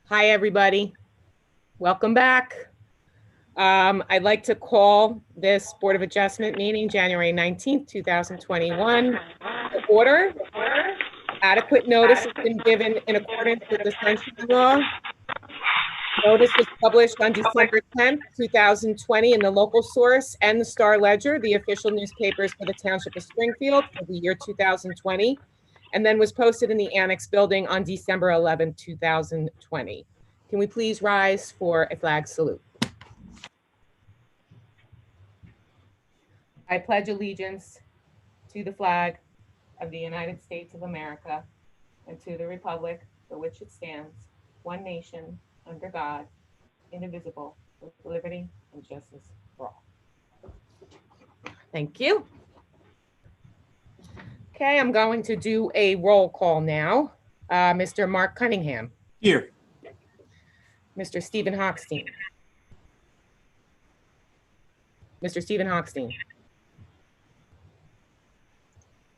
Hi, everybody. Welcome back. I'd like to call this Board of Adjustment meeting, January 19th, 2021, to order. Adequate notice has been given in accordance with the Sunshine Law. Notice was published on December 10th, 2020 in the Local Source and the Star Ledger, the official newspapers for the Township of Springfield for the year 2020, and then was posted in the Annex Building on December 11, 2020. Can we please rise for a flag salute? I pledge allegiance to the flag of the United States of America and to the republic for which it stands, one nation, under God, indivisible, with liberty and justice for all. Thank you. Okay, I'm going to do a roll call now. Mr. Mark Cunningham. Here. Mr. Stephen Hochstein. Mr. Stephen Hochstein.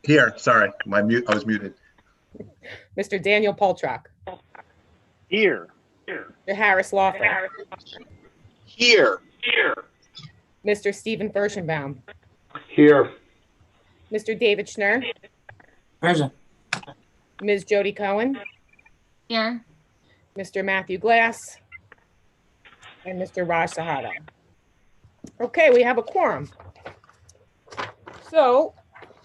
Here, sorry, I was muted. Mr. Daniel Poltrock. Here. Mr. Harris Lawfer. Here. Mr. Stephen Furstenbaum. Here. Mr. David Schnurr. Present. Ms. Jody Cohen. Here. Mr. Matthew Glass. And Mr. Raj Sahada. Okay, we have a quorum. So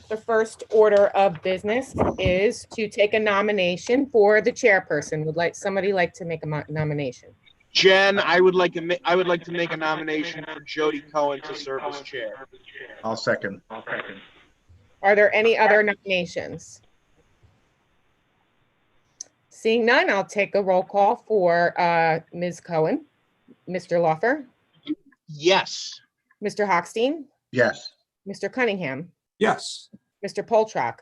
the first order of business is to take a nomination for the chairperson. Would somebody like to make a nomination? Jen, I would like to make a nomination for Jody Cohen to serve as chair. I'll second. Are there any other nominations? Seeing none, I'll take a roll call for Ms. Cohen. Mr. Lawfer, Yes. Mr. Hochstein, Yes. Mr. Cunningham, Yes. Mr. Poltrock,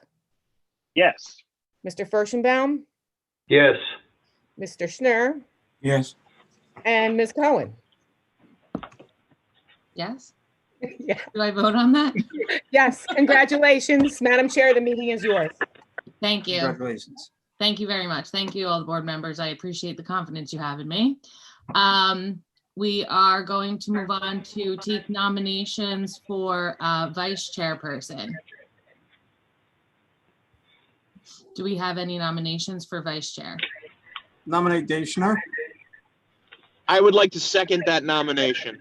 Yes. Mr. Furstenbaum, Yes. Mr. Schnurr, Yes. and Ms. Cohen. Yes. Yeah. Do I vote on that? Yes, congratulations, Madam Chair, the meeting is yours. Thank you. Congratulations. Thank you very much. Thank you, all the board members. I appreciate the confidence you have in me. We are going to move on to take nominations for vice chairperson. Do we have any nominations for vice chair? Nominate Dave Schnurr. I would like to second that nomination.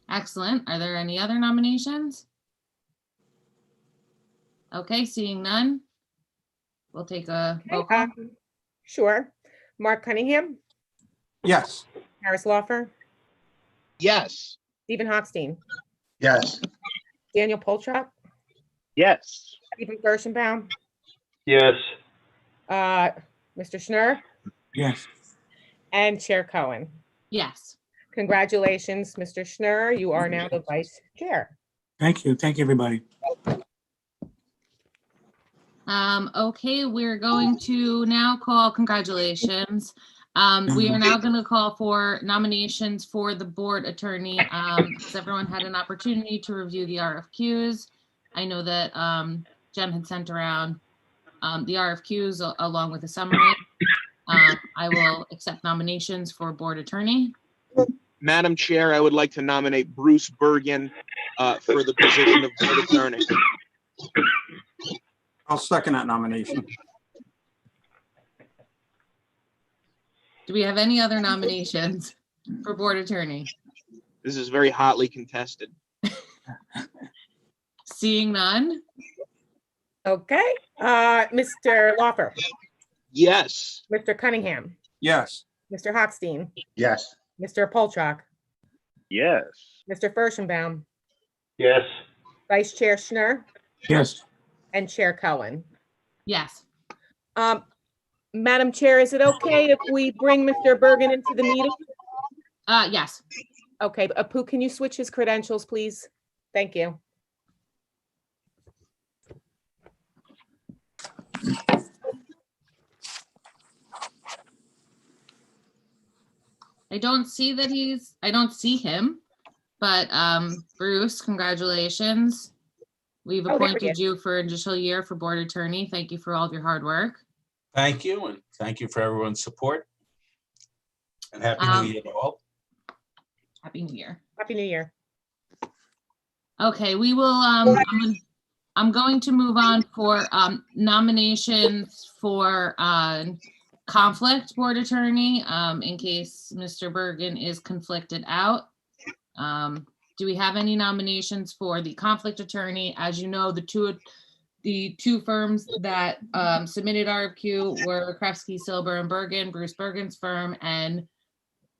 Excellent. Are there any other nominations? Okay, seeing none, we'll take a roll call. Sure. Mark Cunningham, Yes. Harris Lawfer, Yes. Stephen Hochstein, Yes. Daniel Poltrock, Yes. Stephen Furstenbaum, Yes. Mr. Schnurr, Yes. and Chair Cohen. Yes. Congratulations, Mr. Schnurr. You are now the vice chair. Thank you. Thank you, everybody. Okay, we're going to now call, congratulations. We are now going to call for nominations for the board attorney. Has everyone had an opportunity to review the RFQs? I know that Jen had sent around the RFQs along with a summary. I will accept nominations for board attorney. Madam Chair, I would like to nominate Bruce Bergen for the position of board attorney. I'll second that nomination. Do we have any other nominations for board attorney? This is very hotly contested. Seeing none, Okay. Mr. Lawfer, Yes. Mr. Cunningham, Yes. Mr. Hochstein, Yes. Mr. Poltrock, Yes. Mr. Furstenbaum, Yes. Vice Chair Schnurr, Yes. and Chair Cohen. yes. Madam Chair, is it okay if we bring Mr. Bergen into the meeting? Yes. Okay, Apu, can you switch his credentials, please? Thank you. I don't see him, but Bruce, congratulations. We've Oh, there he appointed is. you for an additional year for board attorney. Thank you for all of your hard work. Thank you, and thank you for everyone's support. And Happy New Year to all. Happy New Year. Happy New Year. Okay, we will, I'm going to move on for nominations for conflict board attorney, in case Mr. Bergen is conflicted out. Do we have any nominations for the conflict attorney? As you know, the two firms that submitted RFQ were Kresge, Silber, and Bergen, Bruce Bergen's firm, and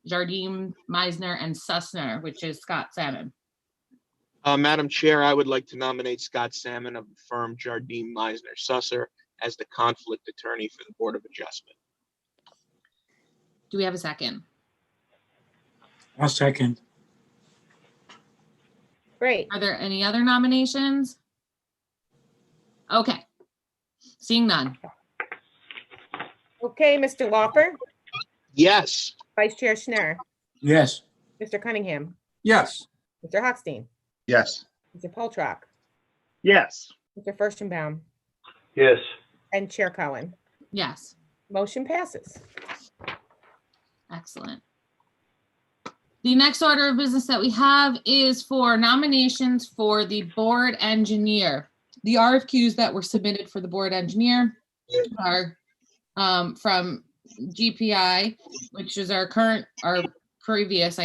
Jardim, Meisner, and Sussner, which is Scott Salmon. Madam Chair, I would like to nominate Scott Salmon of the firm Jardim, Meisner, Susser as the conflict attorney for the Board of Adjustment. Do we have a second? I'll second. Great. Are there any other nominations? Okay. Seeing none. Okay, Mr. Laufer, Yes. Vice Chair Schnurr, Yes. Mr. Cunningham, Yes. Mr. Hochstein, Yes. Mr. Poltrock, Yes. Mr. Furstenbaum, Yes. and Chair Cohen. Yes. Motion passes. Excellent. The next order of business that we have is for nominations for the board engineer. The RFQs that were submitted for the board engineer are from GPI, which is our previous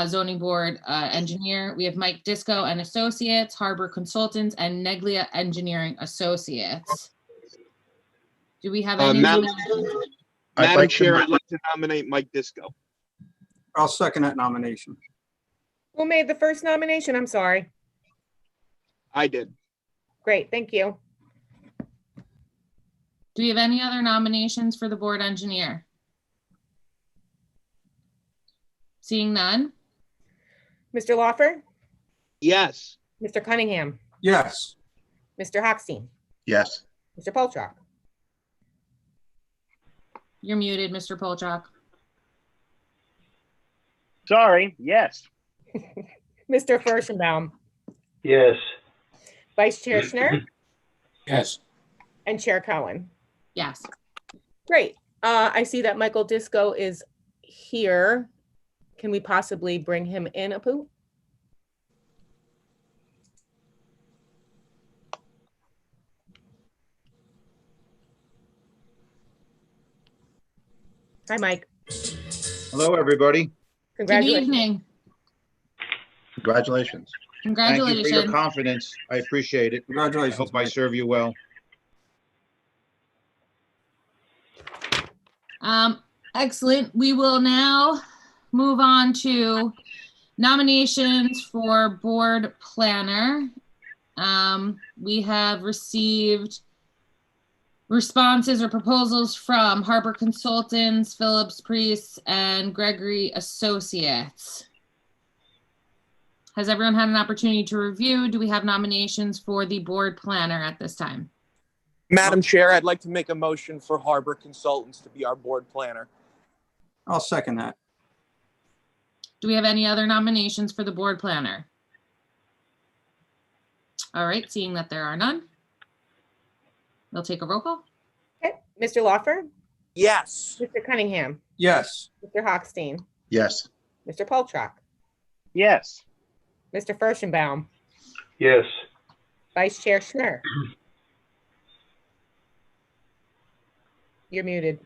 zoning board engineer. We have Mike Disco and Associates, Harbor Consultants, and Neglia Engineering Associates. Do we have any? Madam I'd Chair, like I'd like to nominate Mike Disco. I'll second that nomination. Who made the first nomination? I'm sorry. I did. Great, thank you. Do we have any other nominations for the board engineer? Seeing none. Mr. Laufer, Yes. Mr. Cunningham, Yes. Mr. Hochstein, Yes. Mr. Poltrock, You're muted, Mr. Polchak. Sorry. Yes. Mr. Furstenbaum, Yes. Vice Chair Schnurr, Yes. and Chair Cohen. Yes. Great. I see that Michael Disco is here. Can we possibly bring him in, Apu? Hi, Mike. Hello, everybody. Good Congratulations. evening. Congratulations. Thank you for your Congratulations. confidence. I appreciate it. I Congratulations. hope I Mike. serve you well. Excellent. We will now move on to nominations for board planner. We have received responses or proposals from Harbor Consultants, Phillips Priest, and Gregory Associates. Has everyone had an opportunity to review? Do we have nominations for the board planner at this time? Madam Chair, I'd like to make a motion for Harbor Consultants to be our board planner. I'll second that. Do we have any other nominations for the board planner? All right, seeing that there are none, we'll take a roll call. Okay. Mr. Laufer, Yes. Mr. Cunningham, Yes. Mr. Hochstein, Yes. Mr. Poltrock, Yes. Mr. Furstenbaum, Yes. Vice Chair Schnurr. You're muted,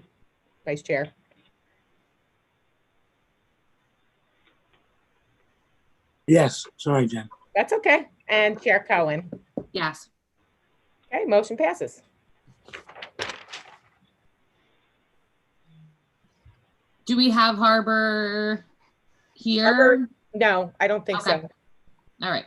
Vice Chair. Yes. Sorry, Jen. That's okay. And Chair Cohen. Yes. Okay, motion passes. Do we have Harbor here? Harbor? No, I don't think Okay. so. All right.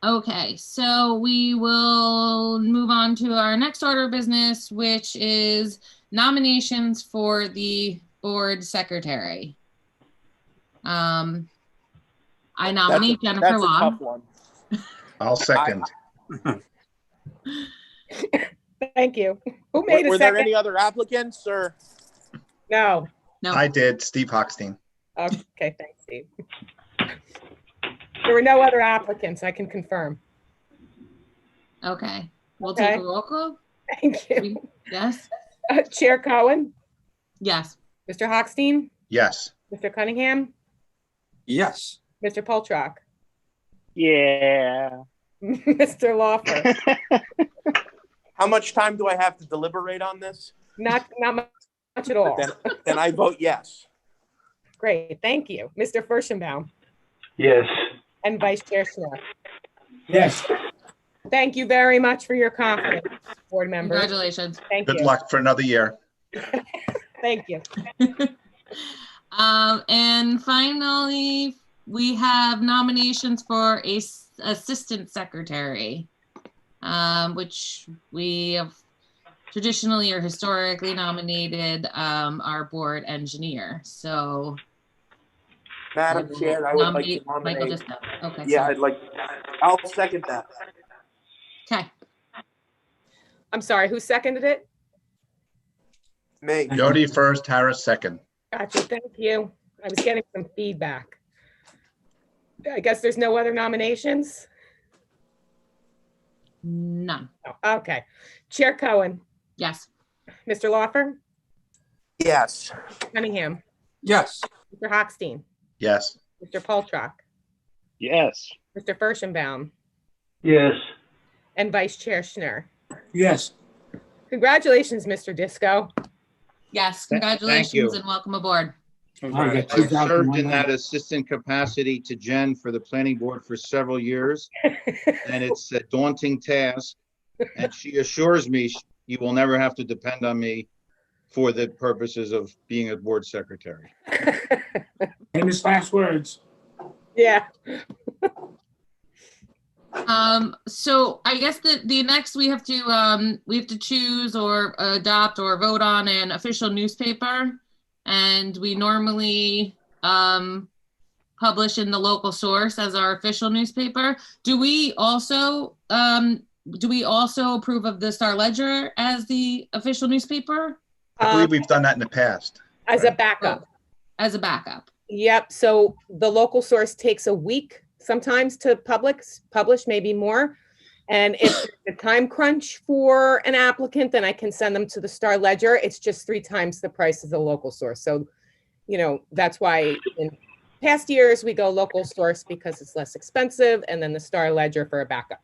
Okay, so we will move on to our next order of business, which is nominations for the board secretary. I nominate Jennifer That's a Long. tough one. I'll second. Thank you. Who made a Were there second? any other applicants or? No. No. I did. Steve Hochstein. Okay, thanks, Steve. There were no other applicants, I can confirm. Okay, we'll take Okay. a roll call. Thank you. Yes? Chair Cohen, Yes. Mr. Hochstein, Yes. Mr. Cunningham, Yes. Mr. Poltrock, Yeah. Mr. Lawfer. How much time do I have to deliberate on this? Not much at all. Then I vote yes. Great, thank you. Mr. Furstenbaum Yes. and Vice Chair Schnur. Yes. Thank you very much for your confidence, board members. Congratulations. Thank Good you. luck for another year. Thank you. And finally, we have nominations for a assistant secretary, which we have traditionally or historically nominated our board engineer. So Madam Chair, I would like to Michael nominate. just, okay. Yeah, sorry. I'll second that. Okay. I'm sorry, who seconded it? Me. Jody first, Harris second. Gotcha, thank you. I was getting some feedback. I guess there's no other nominations? None. Oh, okay. Chair Cohen, Yes. Mr. Lawfer, Yes. Cunningham, Yes. Mr. Hochstein, Yes. Mr. Poltrock, Yes. Mr. Furstenbaum, Yes. and Vice Chair Schnur. Yes. Congratulations, Mr. Disco. Yes. Thank you. Congratulations and welcome aboard. I got I 2,000 served one in that night. assistant capacity to Jen for the planning board for several years, and it's a daunting task. And she assures me you will never have to depend on me for the purposes of being a board secretary. Famous last words. Yeah. So I guess the next we have to choose or adopt or vote on an official newspaper, and we normally publish in the local source as our official newspaper. Do we also approve of the Star Ledger as the official newspaper I believe we've done that in the past. As a backup. as a backup? Yep, so the local source takes a week sometimes to publish, maybe more. And if the time crunch for an applicant, then I can send them to the Star Ledger. It's just 3 times the price of the local source. So, that's why in past years we go local source because it's less expensive, and then the Star Ledger for a backup.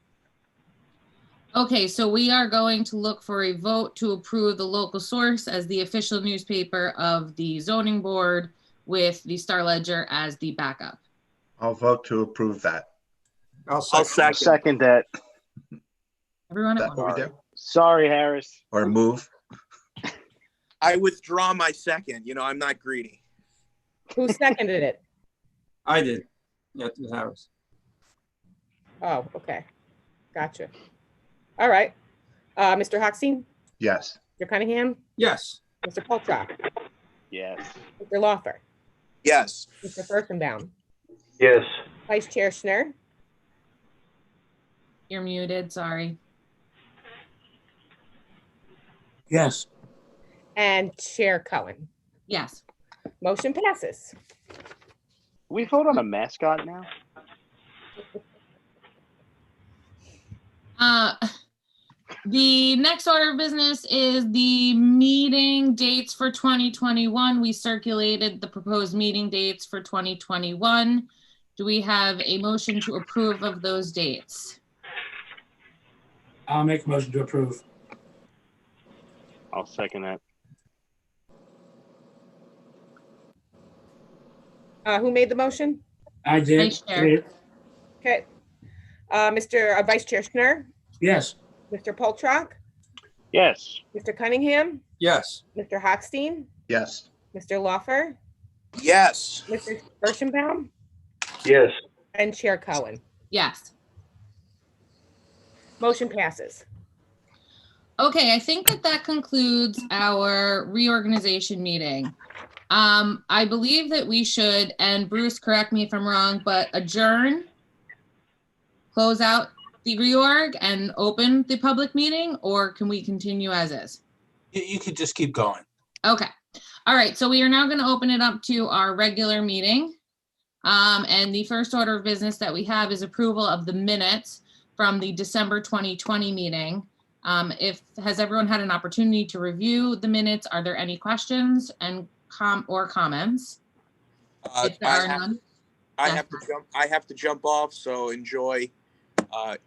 Okay, so we are going to look for a vote to approve the local source as the official newspaper of the zoning board with the Star Ledger as the backup. I'll vote to approve that. I'll second. Second that. Everyone Is at that what we do? Sorry, Harris. Or move? I withdraw my second. I'm not greedy. Who seconded it? I did. Yeah, it was Harris. Oh, okay. Gotcha. All right. Mr. Hochstein, Yes. Mr. Cunningham, Yes. Mr. Poltrock, Yes. Mr. Lawfer, Yes. Mr. Furstenbaum, Yes. Vice Chair Schnur, You're muted, sorry. Yes. and Chair Cohen. Yes. Motion passes. We vote on a mascot now? The next order of business is the meeting dates for 2021. We circulated the proposed meeting dates for 2021. Do we have a motion to approve of those dates? I'll make a motion to approve. I'll second that. Who made the motion? I did. Vice Chair. Okay. Mr. Vice Chair Schnur, Yes. Mr. Poltrock, Yes. Mr. Cunningham, Yes. Mr. Hochstein, Yes. Mr. Lawfer, Yes. Mr. Furstenbaum, Yes. and Chair Cohen. Yes. Motion passes. Okay, I think that concludes our reorganization meeting. I believe that we should, and Bruce, correct me if I'm wrong, but adjourn, close out the reorg and open the public meeting, or can we continue as is? You could just keep going. Okay. All right. So we are now going to open it up to our regular meeting. And the first order of business that we have is approval of the minutes from the December 2020 meeting. Has everyone had an opportunity to review the minutes? Are there any questions and comments? If there are none, I have to jump off, so enjoy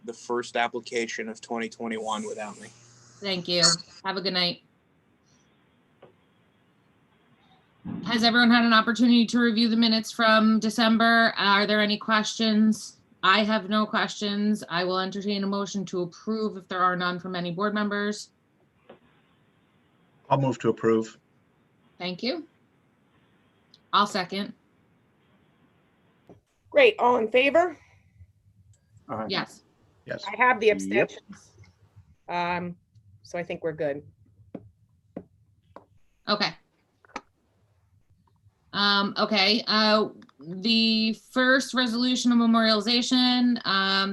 the first application of 2021 without me. thank you. Have a good night. Has everyone had an opportunity to review the minutes from December? Are there any questions? I have no questions. I will entertain a motion to approve if there are none from any board members. I'll move to approve. Thank you. I'll second. Great, all in favor? Yes. Yes. I have the abstentions. So I think we're good. Okay. Okay, the first resolution of memorialization,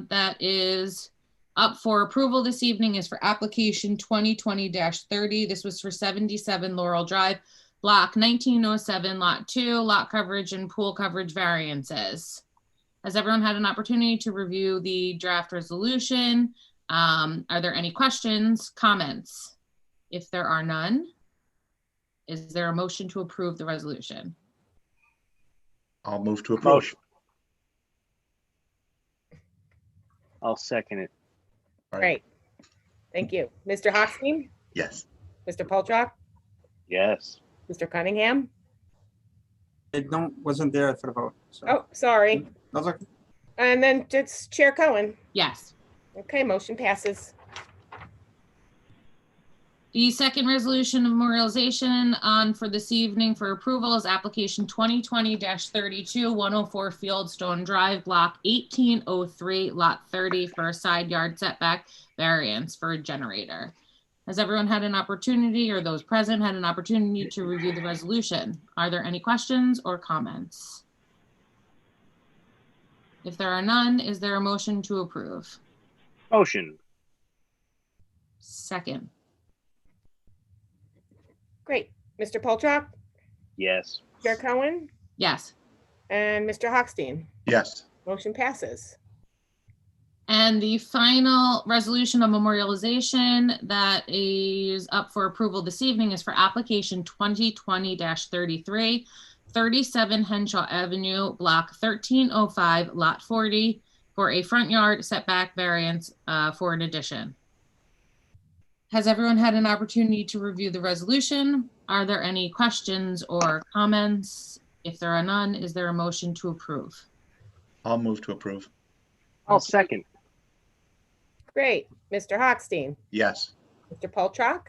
that is up for approval this evening is for application 2020-30. This was for 77 Laurel Drive, block 1907, lot 2, lot coverage and pool coverage variances. Has everyone had an opportunity to review the draft resolution? Are there any questions, comments? If there are none, is there a motion to approve the resolution? I'll move to approve. Motion. I'll second it. All right. Great. Thank you. Mr. Hochstein, Yes. Mr. Poltrock, Yes. Mr. Cunningham. I wasn't there for the vote. So. Oh, sorry. That's okay. And then it's Chair Cohen. Yes. Okay, motion passes. The second resolution of memorialization on for this evening for approval is application 2020-32, 104 Fieldstone Drive, block 1803, lot 30 for a side yard setback variance for a generator. Has everyone had an opportunity, or those present had an opportunity to review the resolution? Are there any questions or comments? If there are none, is there a motion to approve? Motion. Second. Great. Mr. Poltrock, Yes. Chair Cohen, Yes. and Mr. Hochstein. Yes. Motion passes. And the final resolution of memorialization that is up for approval this evening is for application 2020-33, 37 Henshaw Avenue, block 1305, lot 40, for a front yard setback variance for an addition. Has everyone had an opportunity to review the resolution? Are there any questions or comments? If there are none, is there a motion to approve? I'll move to approve. I'll second. Great. Mr. Hochstein, Yes. Mr. Poltrock,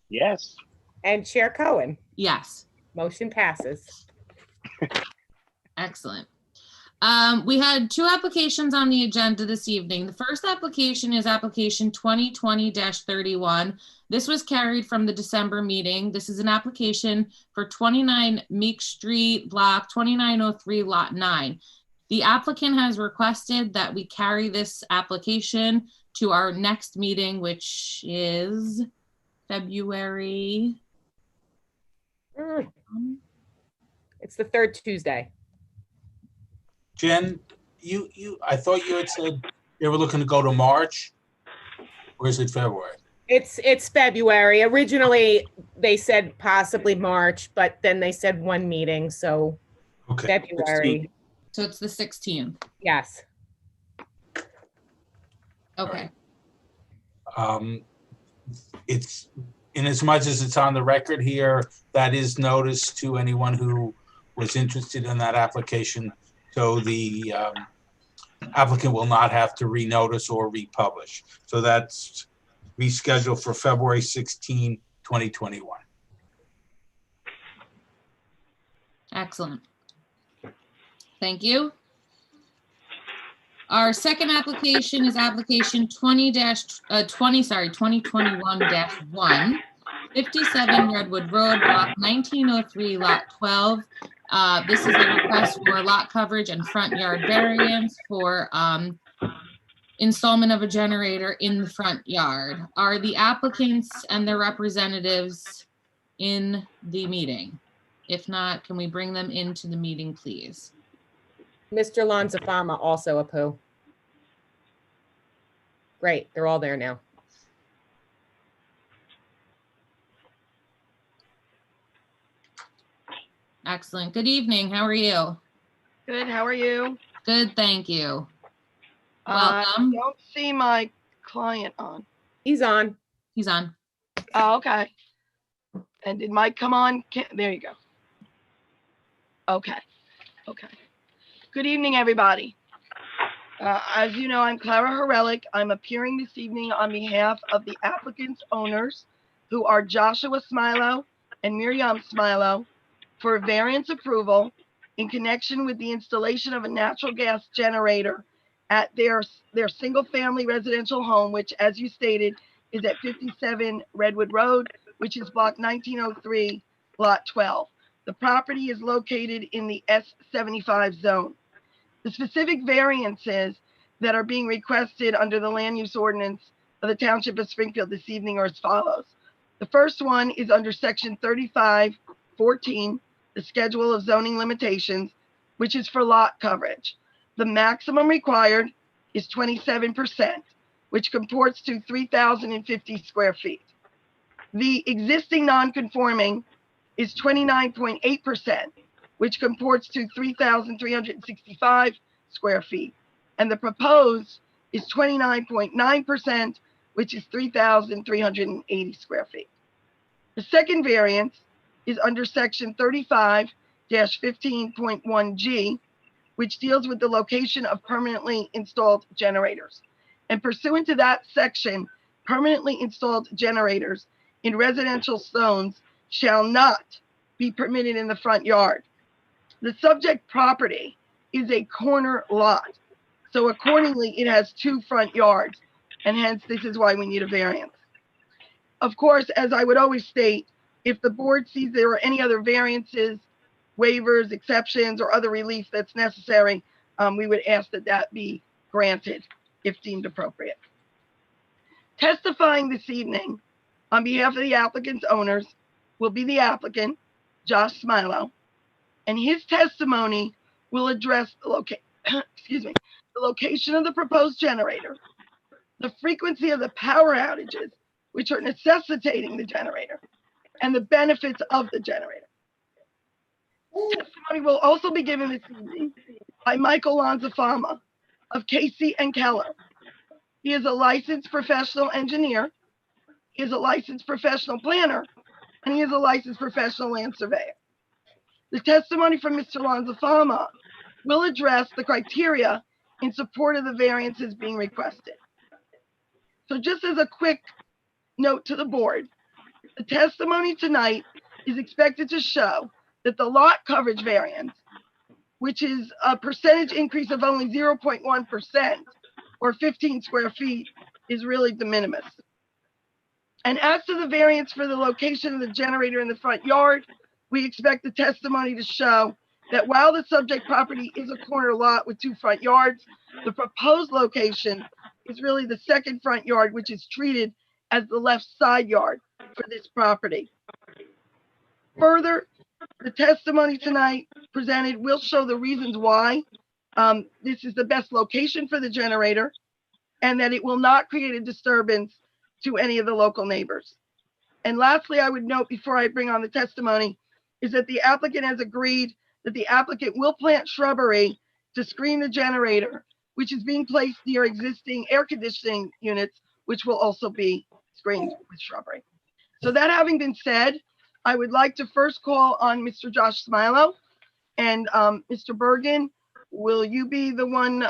Yes. and Chair Cohen. Yes. Motion passes. Excellent. We had two applications on the agenda this evening. The first application is application 2020-31. This was carried from the December meeting. This is an application for 29 Meek Street, block 2903, lot 9. The applicant has requested that we carry this application to our next meeting, which is February. It's the third Tuesday. Jen, I thought you had said they were looking to go to March, or is it February? It's February. Originally, they said possibly March, but then they said one meeting, so Okay. February. So it's the 16th. Yes. Okay. It's, in as much as it's on the record here, that is notice to anyone who was interested in that application. So the applicant will not have to renotice or republish. So that's rescheduled for February 16, 2021. Excellent. Thank you. Our second application is application 2021-1, 57 Redwood Road, block 1903, lot 12. This is a request for lot coverage and front yard variance for installment of a generator in the front yard. Are the applicants and their representatives in the meeting? If not, can we bring them into the meeting, please? Mr. Lanzafama also Great, they're all there now. Excellent. Good evening. How are you? Good, how are you? Good, thank you. I Welcome. don't see my client on. He's on. He's on. Oh, okay. And did Mike come on? There you go. Okay, okay. Good evening, everybody. As you know, I'm Clara Horelik. I'm appearing this evening on behalf of the applicant's owners, who are Joshua Smilo and Miriam Smilo, for variance approval in connection with the installation of a natural gas generator at their single-family residential home, which, as you stated, is at 57 Redwood Road, which is block 1903, lot 12. The property is located in the S75 zone. The specific variances that are being requested under the land use ordinance of the Township of Springfield this evening are as follows. The first one is under section 3514, the schedule of zoning limitations, which is for lot coverage. The maximum required is 27%, which comports to 3,050 square feet. The existing non-conforming is 29.8%, which comports to 3,365 square feet. And the proposed is 29.9%, which is 3,380 square feet. The second variance is under section 35-15.1G, which deals with the location of permanently installed generators. And pursuant to that section, permanently installed generators in residential zones shall not be permitted in the front yard. The subject property is a corner lot, so accordingly it has 2 front yards, and hence this is why we need a variance. Of course, as I would always state, if the board sees there are any other variances, waivers, exceptions, or other relief that's necessary, we would ask that that be granted if deemed appropriate. Testifying this evening on behalf of the applicant's owners will be the applicant, Josh Smilo, and his testimony will address the location of the proposed generator, the frequency of the power outages, which are necessitating the generator, and the benefits of the generator. Testimony will also be given this evening by Michael Lanzafama of Casey and Keller. He is a licensed professional engineer, he is a licensed professional planner, and he is a licensed professional land surveyor. The testimony from Mr. Lanzafama will address the criteria in support of the variances being requested. So just as a quick note to the board, the testimony tonight is expected to show that the lot coverage variance, which is a percentage increase of only 0.1% or 15 square feet, is really de minimis. And as to the variance for the location of the generator in the front yard, we expect the testimony to show that while the subject property is a corner lot with 2 front yards, the proposed location is really the second front yard, which is treated as the left side yard for this property. Further, the testimony tonight presented will show the reasons why this is the best location for the generator, and that it will not create a disturbance to any of the local neighbors. And lastly, I would note before I bring on the testimony is that the applicant has agreed that the applicant will plant shrubbery to screen the generator, which is being placed near existing air conditioning units, which will also be screened with shrubbery. So that having been said, I would like to first call on Mr. Josh Smilo, and Mr. Bergen, will you be the one,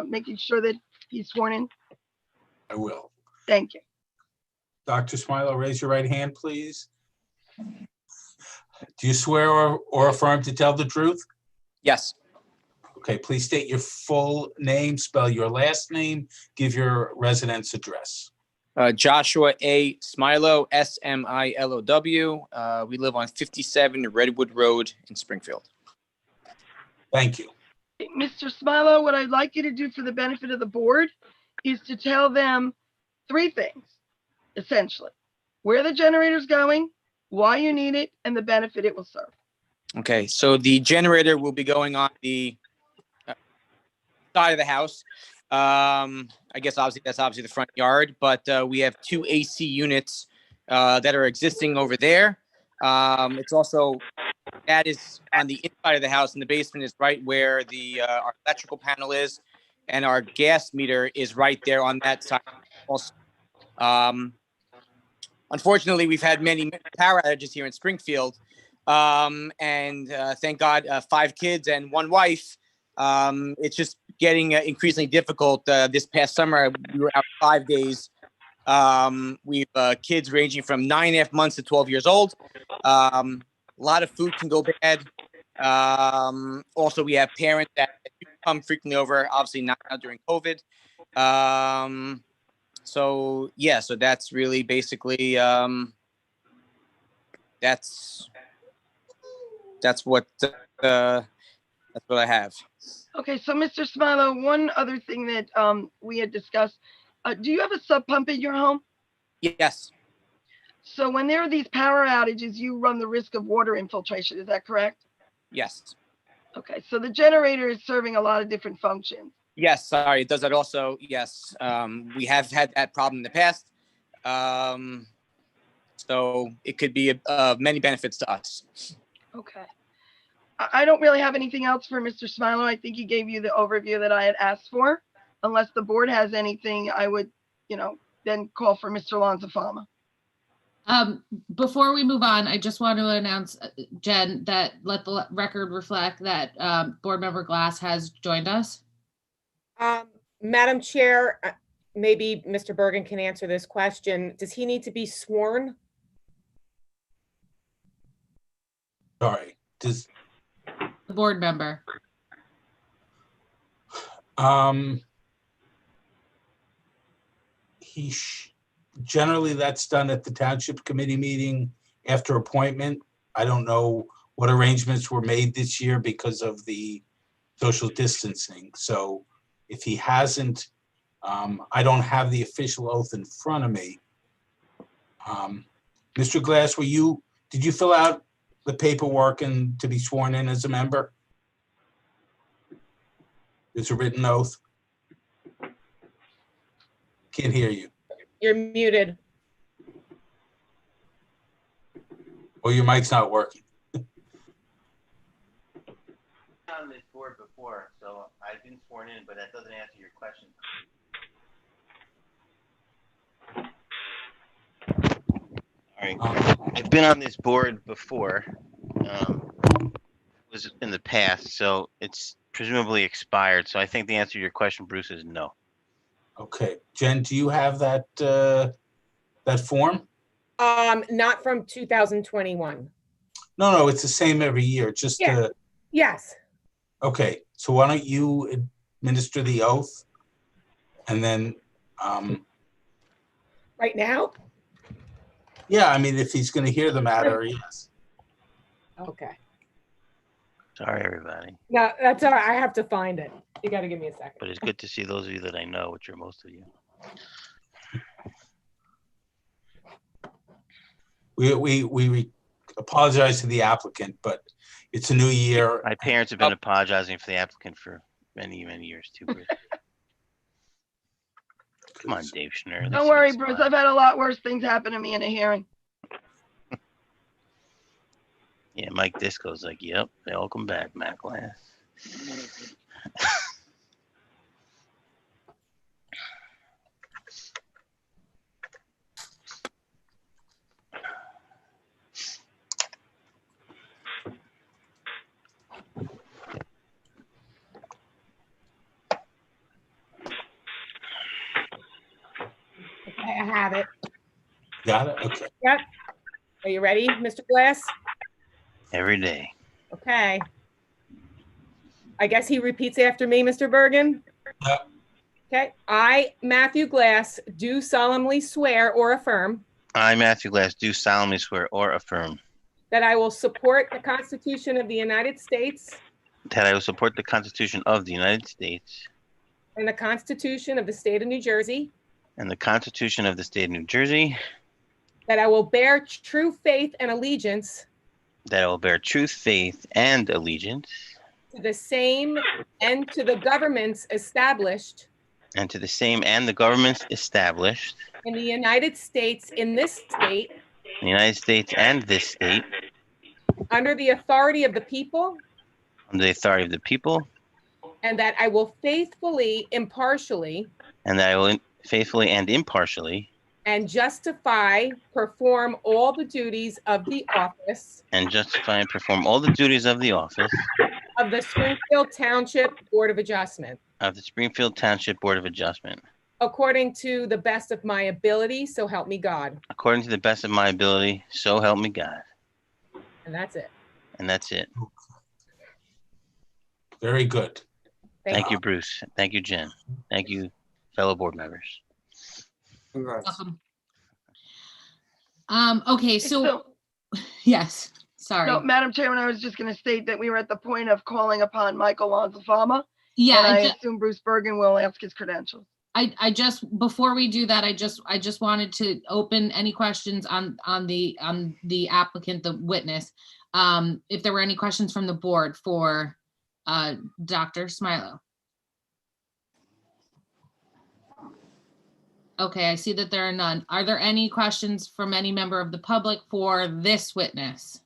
making sure that he's sworn in? I will. Thank you. Dr. Smilo, raise your right hand, please. Do you swear or affirm to tell the truth? Yes. Okay, please state your full name, spell your last name, give your residence address. Joshua A. Smilo, S-M-I-L-O-W. We live on 57 Redwood Road in Springfield. Thank you. Mr. Smilo, what I'd like you to do for the benefit of the board is to tell them 3 things, essentially. Where the generator's going, why you need it, and the benefit it will serve. Okay, so the generator will be going on the side of the house. I guess that's obviously the front yard, but we have 2 AC units that are existing over there. It's also That is on the inside of the house, and the basement is right where the our electrical panel is, and our gas meter is right there on that side. Also, unfortunately, we've had many power outages here in Springfield, and thank God, 5 kids and 1 wife. It's just getting increasingly difficult. This past summer, we were out 5 days. We've kids ranging from 9.5 months to 12 years old. A lot of food can go bad. Also, we have parents that come frequently over, obviously not now during COVID. So yeah, so that's really basically, that's what I have. Okay, so Mr. Smilo, one other thing that we had discussed, do you have a sub pump in your home? Yes, So when there are these power outages, you run the risk of water infiltration, is that correct? yes. Okay, so the generator is serving a lot of different functions. Yes, sorry, it does that also. Yes, we have had that problem in the past. So it could be many benefits to us. Okay. I don't really have anything else for Mr. Smilo. I think he gave you the overview that I had asked for. Unless the board has anything, I would, then call for Mr. Lonzafama. Before we move on, I just want to announce, Jen, that let the record reflect that Board Member Glass has joined us. Madam Chair, maybe Mr. Bergen can answer this question. Does he need to be sworn? Sorry, does, The board member. generally that's done at the township committee meeting after appointment. I don't know what arrangements were made this year because of the social distancing. So if he hasn't, I don't have the official oath in front of me. Mr. Glass, did you fill out the paperwork and to be sworn in as a member? It's a written oath. Can't hear you. You're muted. Or your mic's not working. On this board before, so I've been sworn in, but that doesn't answer your question. All right, I've been on this board before. Was in the past, so it's presumably expired. So I think the answer to your question, Bruce, is no. Okay, Jen, do you have that that form? Not from 2021. No, it's the same every year. Just Yeah. Yes. okay. So why don't you administer the oath, and then Right now? yeah, I mean, if he's going to hear the matter, yes. Okay. Sorry, everybody, No, that's all right. I have to find it. You got to give me a second. but it's good to see those of you that I know, which are most of you. We apologize to the applicant, but it's a new year. My parents have been apologizing for the applicant for many, many years too, Bruce. Come on, Dave Schnurr. Don't worry, Bruce. I've had a lot worse things happen to me in a hearing. Yeah, Mike Disco's like, yep, welcome back, Matt Glass. Okay, I have it. Got it? Okay. Yep. Are you ready, Mr. Glass? Every day. Okay. I guess he repeats after me, Mr. Bergen? Yep. Okay. I, Matthew Glass, do solemnly swear or affirm I, Matthew Glass, do solemnly swear or affirm that I will support the Constitution of the United States that I will support the Constitution of the United States and the Constitution of the State of New Jersey, and the Constitution of the State of New Jersey, that I will bear true faith and allegiance that I will bear true faith and allegiance to the same and to the governments established and to the same and the governments established in the United States, in this state, in the United States and this state, under the authority of the people, under the authority of the people, and that I will faithfully, impartially, and that I will faithfully and impartially and perform all the duties of the office and justify and perform all the duties of the office of the Springfield Township Board of Adjustment, of the Springfield Township Board of Adjustment, according to the best of my ability, so help me God. according to the best of my ability, so help me God. And that's it. And that's it. Very good. Thank you, Bruce. Thank you, Jen. Thank you, fellow board members. Congrats. Welcome. Okay, so, So, yes, sorry. no, Madam Chairman, I was just going to state that we were at the point of calling upon Michael Lonzafama. And Yeah, I assume Bruce Bergen will ask his credentials. I just, before we do that, I just wanted to open any questions on the applicant, the witness. If there were any questions from the board for Dr. Smilo. Okay, I see that there are none. Are there any questions from any member of the public for this witness?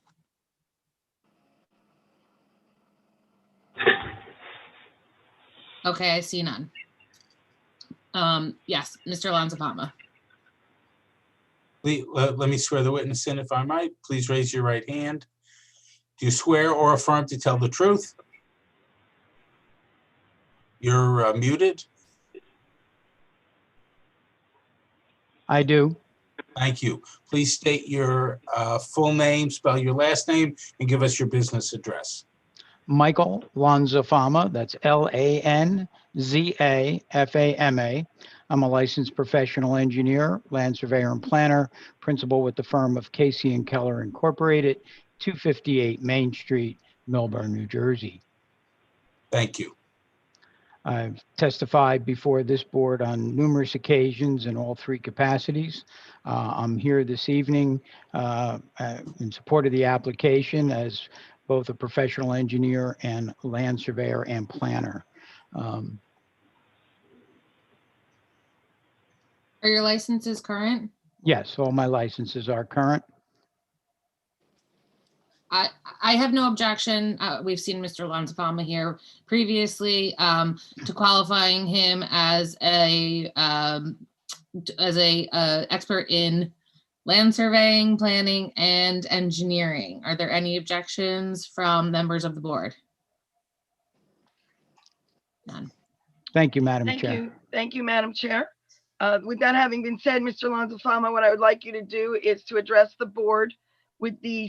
Okay, I see none. Yes, Mr. Lonzafama. Let me swear the witness in, if I might. Please raise your right hand. Do you swear or affirm to tell the truth? You're muted. I do. Thank you. Please state your full name, spell your last name, and give us your business address. Michael Lonzafama, that's Lanzafama. I'm a licensed professional engineer, land surveyor and planner, principal with the firm of Casey and Keller Incorporated, 258 Main Street, Millburn, New Jersey. Thank you. I've testified before this board on numerous occasions in all three capacities. I'm here this evening in support of the application as both a professional engineer and land surveyor and planner. Are your licenses current? Yes, all my licenses are current. I have no objection. We've seen Mr. Lonzafama here previously to qualifying him as a expert in land surveying, planning, and engineering. Are there any objections from members of the board? None. Thank you, Madam Thank Chair. you. Thank you, Madam Chair. With that having been said, Mr. Lonzafama, what I would like you to do is to address the board with the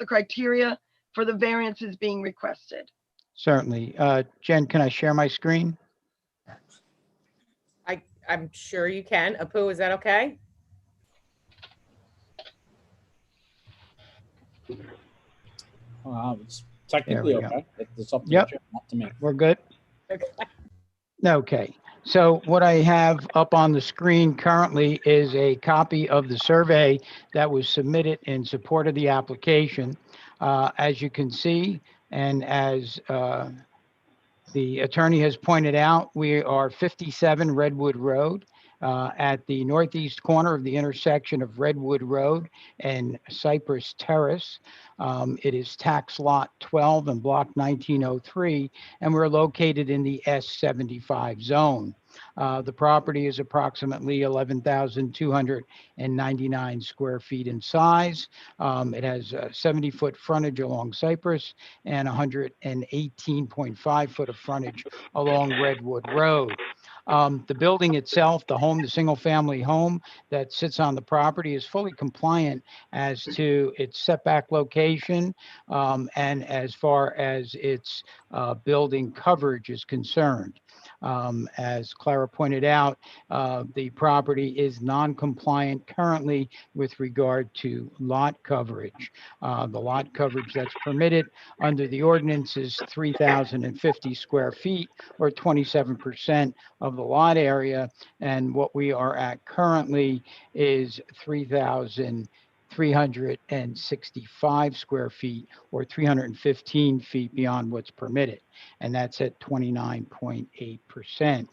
criteria for the variances being requested. Certainly. Jen, can I share my screen? I'm sure you can. Apu, is that okay? It's technically There we go. okay. It's up to Yep. the chair, not to me. We're good? Okay. Okay. So what I have up on the screen currently is a copy of the survey that was submitted in support of the application. As you can see, and as the attorney has pointed out, we are 57 Redwood Road at the northeast corner of the intersection of Redwood Road and Cypress Terrace. It is tax lot 12 and block 1903, and we're located in the S75 zone. The property is approximately 11,299 square feet in size. It has a 70-foot frontage along Cypress and 118.5 foot of frontage along Redwood Road. The building itself, the single-family home that sits on the property, is fully compliant as to its setback location and as far as its building coverage is concerned. As Clara pointed out, the property is non-compliant currently with regard to lot coverage. The lot coverage that's permitted under the ordinance is 3,050 square feet or 27% of the lot area. And what we are at currently is 3,000 365 square feet or 315 feet beyond what's permitted, and that's at 29.8%.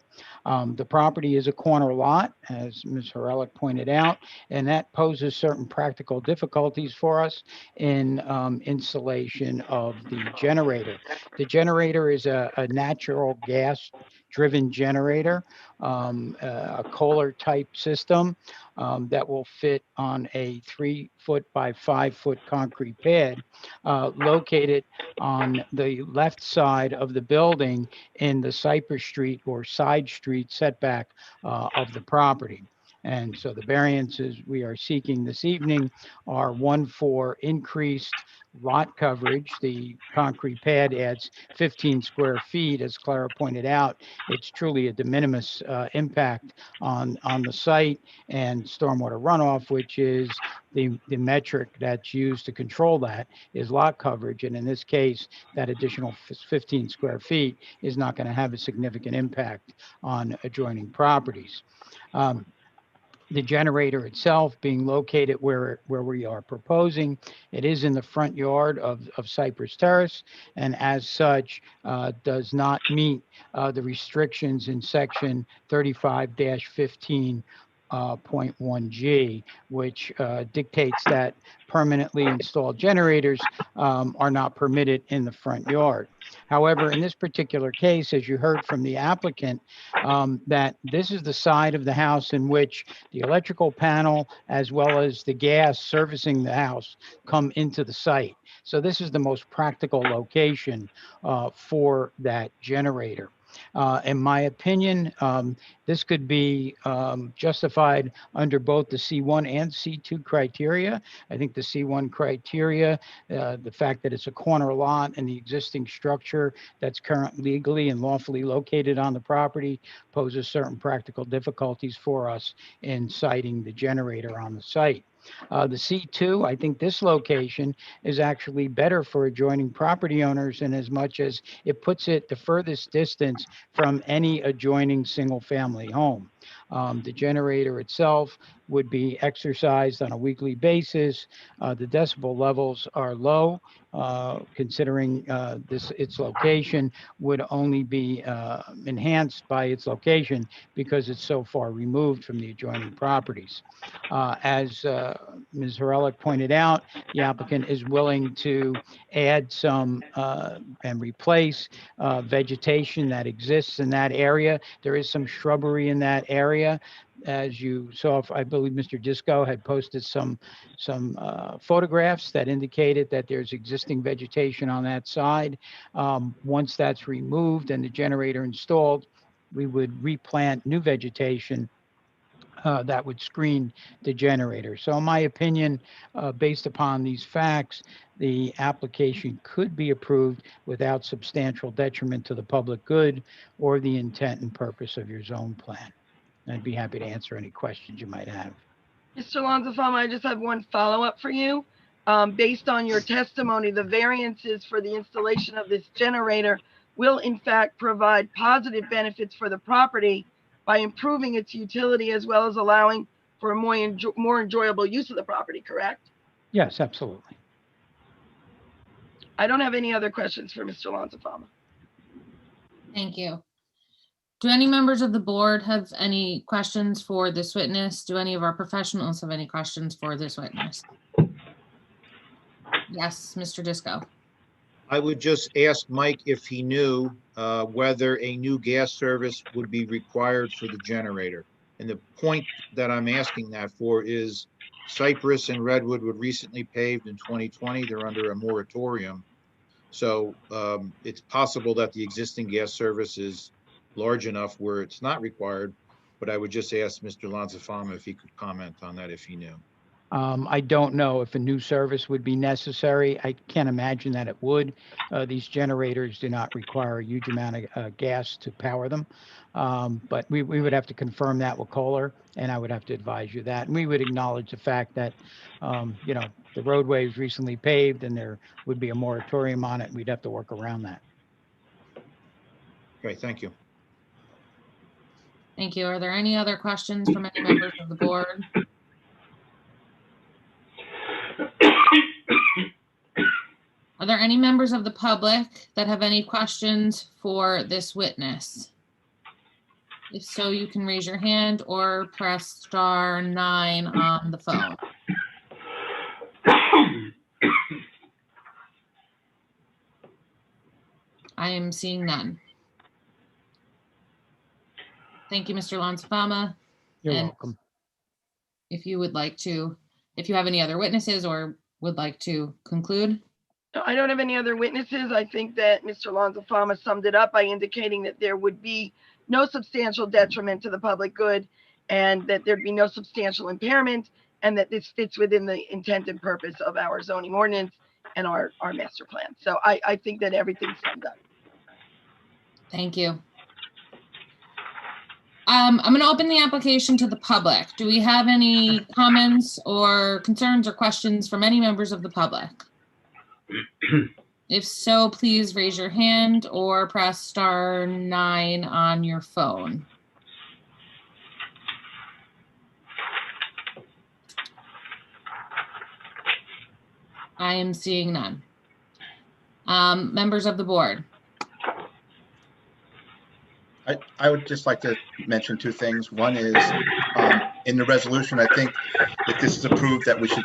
The property is a corner lot, as Ms. Horelik pointed out, and that poses certain practical difficulties for us in installation of the generator. The generator is a natural gas-driven generator, a Kohler type system that will fit on a 3-foot by 5-foot concrete pad located on the left side of the building in the Cypress Street or side street setback of the property. And so the variances we are seeking this evening are one for increased lot coverage. The concrete pad adds 15 square feet. As Clara pointed out, it's truly a de minimis impact on the site, and stormwater runoff, which is the metric that's used to control that, is lot coverage. And in this case, that additional 15 square feet is not going to have a significant impact on adjoining properties. The generator itself being located where we are proposing, it is in the front yard of Cypress Terrace, and as such does not meet the restrictions in section 35-15 .1G, which dictates that permanently installed generators are not permitted in the front yard. However, in this particular case, as you heard from the applicant, that this is the side of the house in which the electrical panel as well as the gas servicing the house come into the site. So this is the most practical location for that generator. In my opinion, this could be justified under both the C1 and C2 criteria. I think the C1 criteria, the fact that it's a corner lot and the existing structure that's currently legally and lawfully located on the property poses certain practical difficulties for us in siting the generator on the site. The C2, I think this location is actually better for adjoining property owners in as much as it puts it the furthest distance from any adjoining single-family home. The generator itself would be exercised on a weekly basis. The decibel levels are low, considering its location would only be enhanced by its location because it's so far removed from the adjoining properties. As Ms. Horelik pointed out, the applicant is willing to add some and replace vegetation that exists in that area. There is some shrubbery in that area. As you saw, I believe Mr. Disco had posted some photographs that indicated that there's existing vegetation on that side. Once that's removed and the generator installed, we would replant new vegetation that would screen the generator. So in my opinion, based upon these facts, the application could be approved without substantial detriment to the public good or the intent and purpose of your zone plan. I'd be happy to answer any questions you might have. Mr. Lonzafama, I just have one follow-up for you. Based on your testimony, the variances for the installation of this generator will in fact provide positive benefits for the property by improving its utility as well as allowing for a more enjoyable use of the property, correct? Yes, absolutely. I don't have any other questions for Mr. Lonzafama. Thank you. Do any members of the board have any questions for this witness? Do any of our professionals have any questions for this witness? Yes, Mr. Disco. I would just ask Mike if he knew whether a new gas service would be required for the generator. And the point that I'm asking that for is Cypress and Redwood were recently paved in 2020. They're under a moratorium. So it's possible that the existing gas service is large enough where it's not required, but I would just ask Mr. Lonzafama if he could comment on that if he knew. I don't know if a new service would be necessary. I can't imagine that it would. These generators do not require a huge amount of gas to power them. But we would have to confirm that with Kohler, and I would have to advise you that. And we would acknowledge the fact that, you know, the roadway was recently paved and there would be a moratorium on it. We'd have to work around that. Okay, thank you. Thank you. Are there any other questions from any members of the board? Are there any members of the public that have any questions for this witness? If so, you can raise your hand or press star 9 on the phone. I am seeing none. Thank you, Mr. Lansfama. You're And welcome. if you would like to, if you have any other witnesses or would like to conclude. No, I don't have any other witnesses. I think that Mr. Lonzafama summed it up by indicating that there would be no substantial detriment to the public good and that there'd be no substantial impairment and that this fits within the intent and purpose of our zoning ordinance and our master plan. So I think that everything's summed up. Thank you. I'm going to open the application to the public. Do we have any comments or concerns or questions from any members of the public? If so, please raise your hand or press star 9 on your phone. I am seeing none. Members of the board. I would just like to mention two things. One is in the resolution, I think if this is approved, that we should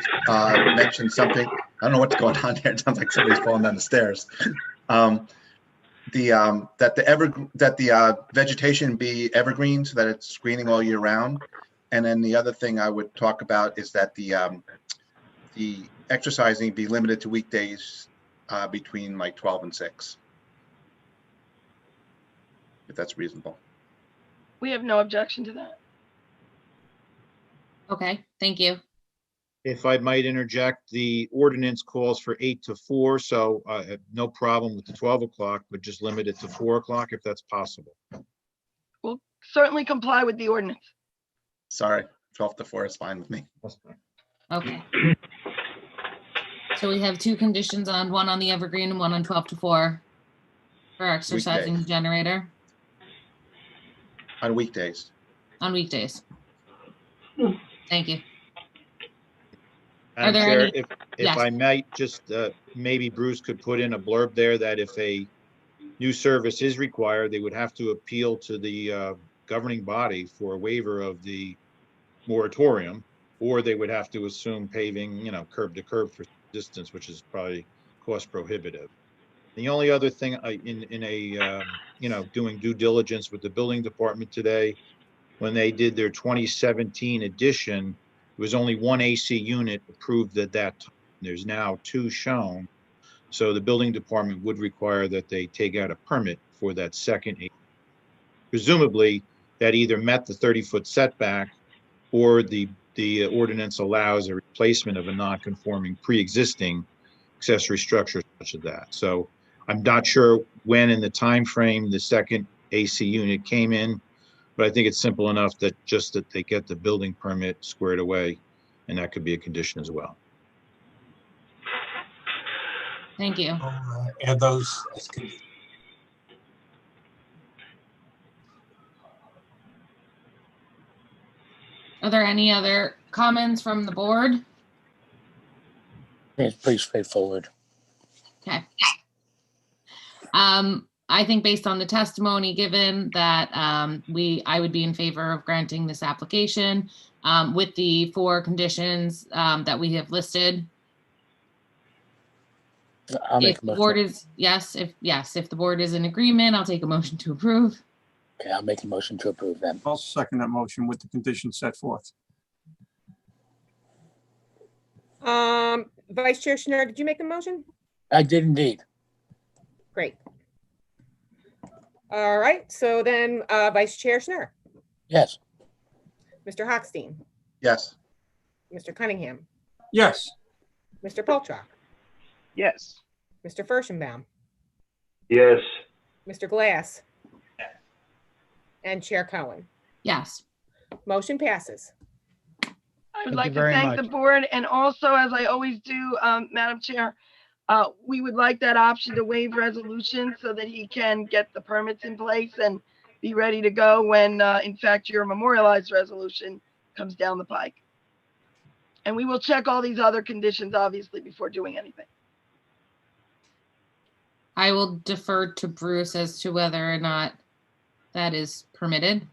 mention something. I don't know what's going on there. It sounds like somebody's falling down the stairs. That the vegetation be evergreen so that it's screening all year round. And then the other thing I would talk about is that the exercising be limited to weekdays between like 12 and 6. If that's reasonable. We have no objection to that. Okay, thank you. If I might interject, the ordinance calls for 8 to 4, so no problem with the 12 o'clock, but just limit it to 4 o'clock if that's possible. We'll certainly comply with the ordinance. Sorry, 12 to 4 is fine with me. Okay. So we have 2 conditions on, one on the evergreen and one on 12 to 4 for exercising the generator On weekdays. on weekdays. Thank you. Madam there Chair, any- if Yes. I might, just maybe Bruce could put in a blurb there that if a new service is required, they would have to appeal to the governing body for a waiver of the moratorium, or they would have to assume paving, curb to curb for distance, which is probably cost prohibitive. The only other thing doing due diligence with the building department today, when they did their 2017 edition, there was only one AC unit approved at that time. There's now 2 shown. So the building department would require that they take out a permit for that second AC. Presumably, that either met the 30-foot setback or the ordinance allows a replacement of a non-conforming pre-existing accessory structure such as that. So I'm not sure when in the time frame the second AC unit came in, but I think it's simple enough that they get the building permit squared away, and that could be a condition as well. Thank you. Add those as conditions. Are there any other comments from the board? It's pretty straightforward. Okay. I think based on the testimony given that I would be in favor of granting this application with the 4 conditions that we have listed. I'll make If a the board motion. is, if the board is in agreement, I'll take a motion to approve. Okay, I'll make a motion to approve then. I'll second that motion with the conditions set forth. Vice Chair Schnur, did you make the motion? I did indeed. Great. All right, so then Vice Chair Schnur, Yes. Mr. Hochstein, Yes. Mr. Cunningham, Yes. Mr. Poltrock, Yes. Mr. Furstenbaum, Yes. Mr. Glass, and Chair Cohen. Yes. Motion passes. I would Thank like you to very thank the much. board, and also, as I always do, Madam Chair, we would like that option to waive resolution so that he can get the permits in place and be ready to go when, in fact, your memorialized resolution comes down the pike. And we will check all these other conditions, obviously, before doing anything. I will defer to Bruce as to whether or not that is permitted.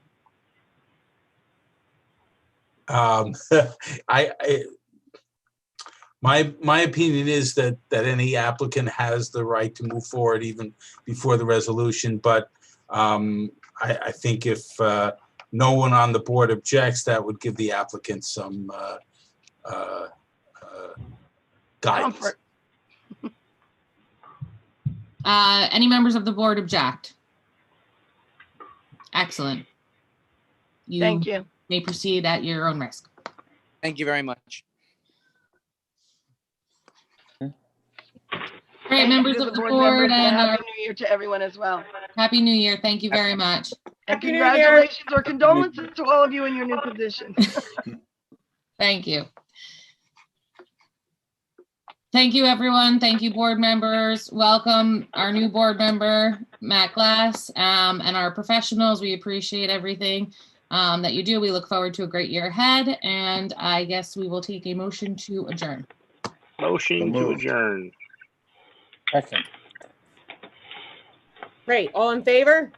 My opinion is that any applicant has the right to move forward even before the resolution, but I think if no one on the board objects, that would give the applicant some guidance. Comfort. Any members of the board object? Excellent. Thank you. May proceed at your own risk. Thank you very much. All right, members to of the board board, members, and and Happy New Year to everyone as well. Happy New Year. Thank you very much. And Happy New Year. congratulations or condolences to all of you in your new positions. Thank you. Thank you, everyone. Thank you, board members. Welcome our new board member, Matt Glass, and our professionals. We appreciate everything that you do. We look forward to a great year ahead, and I guess we will take a motion to adjourn. Motion to moved. adjourn. Second. Great. All in favor?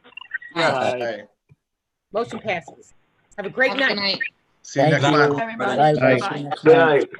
Aye. Motion passes. Have a great Have a good night. night. See you Thank next you. month. Everybody. Bye. Bye. See you next Good time. night.